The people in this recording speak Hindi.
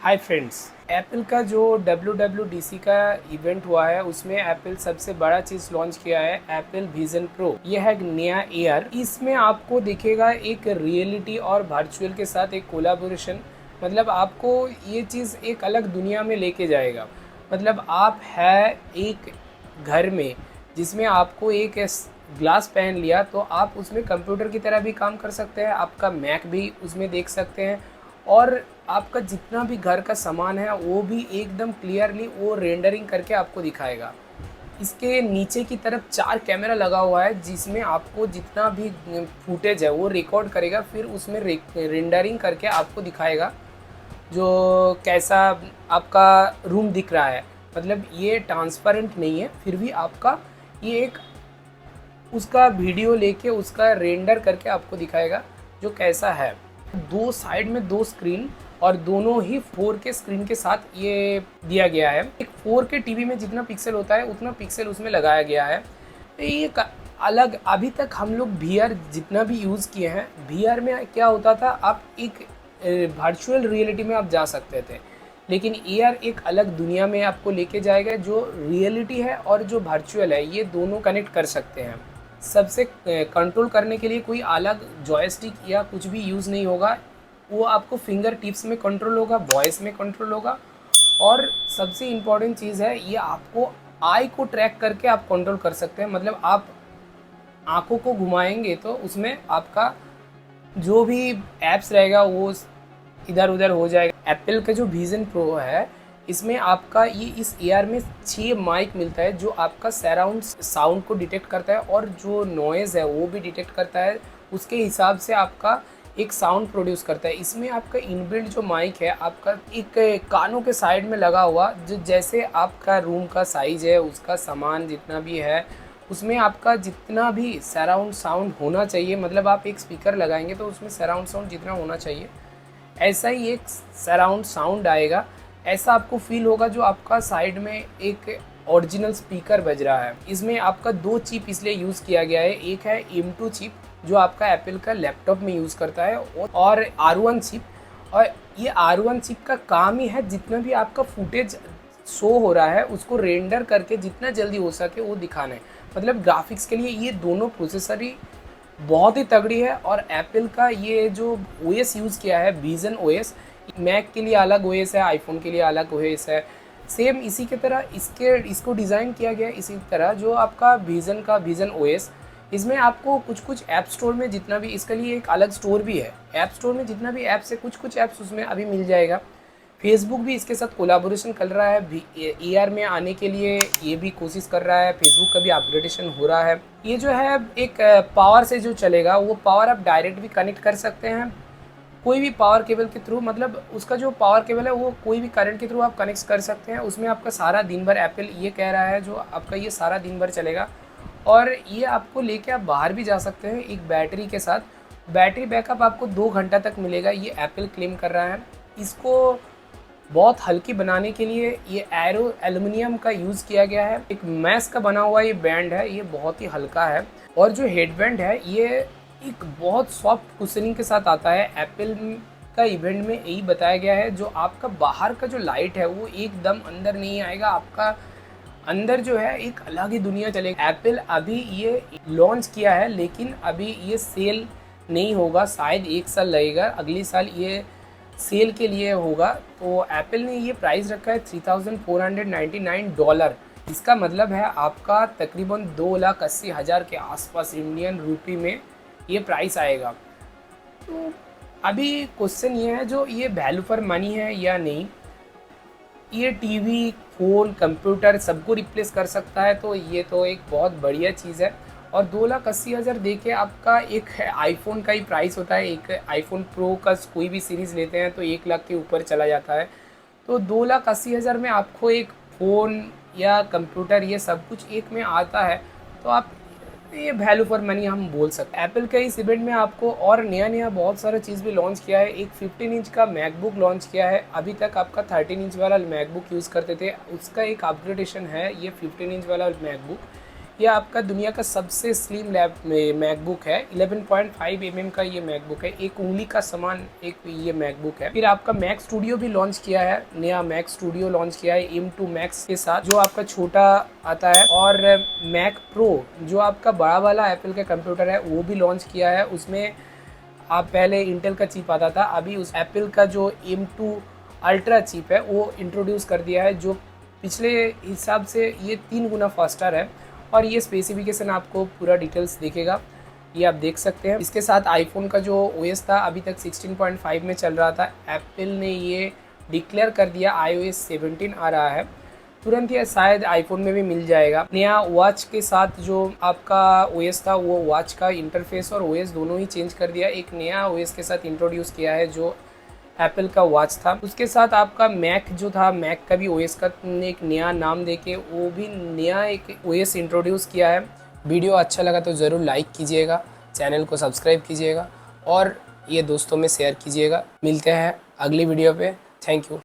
Hi friends. एप्पल का जो WWDC का इवेंट हुआ है उसमें एप्पल सबसे बड़ा चीज़ लॉन्च किया है एप्पल विजन प्रो। यह है एक नया एआर। इसमें आपको दिखेगा एक रियलिटी और वर्चुअल के साथ एक कोलाबोरेशन। मतलब आपको ये चीज़ एक अलग दुनिया में लेके जाएगा। मतलब आप है एक घर में जिसमें आपको एक ग्लास पहन लिया तो आप उसमें कंप्यूटर की तरह भी काम कर सकते हैं, आपका मैक भी उसमें देख सकते हैं और आपका जितना भी घर का सामान है वो भी एकदम क्लियरली वो रेंडरिंग करके आपको दिखाएगा। इसके नीचे की तरफ 4 कैमरा लगा हुआ है जिसमें आपको जितना भी फुटेज है वो रिकॉर्ड करेगा, फिर उसमें रेंडरिंग करके आपको दिखाएगा जो कैसा आपका रूम दिख रहा है। मतलब ये ट्रांसपेरेंट नहीं है, फिर भी आपका ये एक उसका वीडियो लेके उसका रेंडर करके आपको दिखाएगा जो कैसा है। दो साइड में दो स्क्रीन और दोनों ही 4K स्क्रीन के साथ ये दिया गया है। एक 4K टीवी में जितना पिक्सल होता है उतना पिक्सल उसमें लगाया गया है। तो ये अलग अभी तक हम लोग VR जितना भी यूज़ किए हैं, VR में क्या होता था, आप एक वर्चुअल रियलिटी में आप जा सकते थे, लेकिन AR एक अलग दुनिया में आपको लेके जाएगा जो रियलिटी है और जो वर्चुअल है ये दोनों कनेक्ट कर सकते हैं। सबसे कंट्रोल करने के लिए कोई अलग जॉयस्टिक या कुछ भी यूज़ नहीं होगा, वो आपको फिंगर टिप्स में कंट्रोल होगा, वॉइस में कंट्रोल होगा और सबसे इम्पॉर्टेंट चीज़ है ये आपको आई को ट्रैक करके आप कंट्रोल कर सकते हैं। मतलब आप आँखों को घुमाएंगे तो उसमें आपका जो भी ऐप्स रहेगा वो इधर उधर हो जाएगा। एप्पल का जो विजन प्रो है इसमें आपका ये इस एआर में 6 माइक मिलता है जो आपका सराउंड साउंड को डिटेक्ट करता है और जो नॉइज़ है वो भी डिटेक्ट करता है, उसके हिसाब से आपका एक साउंड प्रोड्यूस करता है। इसमें आपका इनबिल्ट जो माइक है आपका एक कानों के साइड में लगा हुआ, जो जैसे आपका रूम का साइज है उसका सामान जितना भी है उसमें आपका जितना भी सराउंड साउंड होना चाहिए, मतलब आप एक स्पीकर लगाएंगे तो उसमें सराउंड साउंड जितना होना चाहिए ऐसा ही एक सराउंड साउंड आएगा। ऐसा आपको फील होगा जो आपका साइड में एक ओरिजिनल स्पीकर बज रहा है। इसमें आपका 2 चिप इसलिए यूज़ किया गया है, एक है M2 चिप जो आपका एप्पल का लैपटॉप में यूज़ करता है और R1 चिप। और ये R1 चिप का काम ही है जितना भी आपका फुटेज शो हो रहा है उसको रेंडर करके जितना जल्दी हो सके वो दिखाना है। मतलब ग्राफिक्स के लिए ये दोनों प्रोसेसर ही बहुत ही तगड़ी है। और एप्पल का ये जो OS यूज़ किया है विजन OS, मैक के लिए अलग OS है, आईफोन के लिए अलग OS है। सेम इसी की तरह इसको डिज़ाइन किया गया है इसी तरह जो आपका विजन OS। इसमें आपको कुछ कुछ ऐप स्टोर में जितना भी, इसके लिए एक अलग स्टोर भी है, ऐप स्टोर में जितना भी ऐप्स है कुछ ऐप्स उसमें अभी मिल जाएगा। फेसबुक भी इसके साथ कोलाबोरेशन कर रहा है, AR में आने के लिए ये भी कोशिश कर रहा है, फेसबुक का भी अपग्रेडेशन हो रहा है। ये जो है एक पावर से जो चलेगा वो पावर आप डायरेक्ट भी कनेक्ट कर सकते हैं कोई भी पावर केबल के थ्रू। मतलब उसका जो पावर केबल है वो कोई भी करंट के थ्रू आप कनेक्ट कर सकते हैं। उसमें आपका सारा दिन भर एप्पल ये कह रहा है जो आपका ये सारा दिन भर चलेगा और ये आपको लेके आप बाहर भी जा सकते हैं एक बैटरी के साथ। बैटरी बैकअप आपको 2 घंटा तक मिलेगा, ये एप्पल क्लेम कर रहा है। इसको बहुत हल्की बनाने के लिए ये एरो एल्युमिनियम का यूज़ किया गया है। एक मैश का बना हुआ ये बैंड है, ये बहुत ही हल्का है। और जो हेडबैंड है ये एक बहुत सॉफ्ट कुशनिंग के साथ आता है। एप्पल का इवेंट में यही बताया गया है जो आपका बाहर का जो लाइट है वो एकदम अंदर नहीं आएगा, आपका अंदर जो है एक अलग ही दुनिया चलेगी। एप्पल अभी ये लॉन्च किया है लेकिन अभी ये सेल नहीं होगा, शायद 1 साल लगेगा, अगली साल ये सेल के लिए होगा। तो एप्पल ने ये प्राइस रखा है $3499। इसका मतलब है आपका तकरीबन 2,80,000 के आसपास इंडियन रूपी में ये प्राइस आएगा। तो अभी क्वेश्चन ये है जो ये वैल्यू फॉर मनी है या नहीं। ये टीवी, फ़ोन, कंप्यूटर सबको रिप्लेस कर सकता है, तो ये तो एक बहुत बढ़िया चीज़ है। और 2,80,000 दे के आपका एक आईफोन का ही प्राइस होता है। एक आईफोन प्रो का कोई भी सीरीज़ लेते हैं तो 1 लाख के ऊपर चला जाता है। तो 2,80,000 में आपको एक फ़ोन या कंप्यूटर ये सब कुछ एक में आता है, तो आप ये वैल्यू फॉर मनी हम बोल सकते हैं। एप्पल के इस इवेंट में आपको और नया बहुत सारा चीज़ भी लॉन्च किया है। एक 15 इंच का मैकबुक लॉन्च किया है। अभी तक आपका 13 इंच वाला मैकबुक यूज़ करते थे, उसका एक अपग्रेडेशन है ये 15 इंच वाला मैकबुक। ये आपका दुनिया का सबसे स्लिम मैकबुक है। 11.5 mm का ये मैकबुक है, एक उंगली का समान एक ये मैकबुक है। फिर आपका मैक स्टूडियो भी लॉन्च किया है, नया मैक स्टूडियो लॉन्च किया है M2 Max के साथ, जो आपका छोटा आता है। और मैक प्रो जो आपका बड़ा वाला एप्पल का कंप्यूटर है वो भी लॉन्च किया है। उसमें आप पहले इंटेल का चिप आता था, अभी उस एप्पल का जो M2 अल्ट्रा चिप है वो इंट्रोड्यूस कर दिया है, जो पिछले हिसाब से ये 3 गुना फास्टर है। और ये स्पेसिफिकेशन आपको पूरा डिटेल्स दिखेगा, ये आप देख सकते हैं। इसके साथ आईफोन का जो ओएस था अभी तक 16.5 में चल रहा था, एप्पल ने ये डिक्लेयर कर दिया iOS 17 आ रहा है तुरंत, या शायद आईफोन में भी मिल जाएगा। नया वॉच के साथ जो आपका ओएस था वो वॉच का इंटरफेस और ओएस दोनों ही चेंज कर दिया, एक नया ओएस के साथ इंट्रोड्यूस किया है जो एप्पल का वॉच था। उसके साथ आपका मैक जो था, मैक का भी ओएस का एक नया नाम देके वो भी नया एक ओएस इंट्रोड्यूस किया है। वीडियो अच्छा लगा तो ज़रूर लाइक कीजिएगा, चैनल को सब्सक्राइब कीजिएगा और ये दोस्तों में शेयर कीजिएगा। मिलते हैं अगली वीडियो पे। Thank you.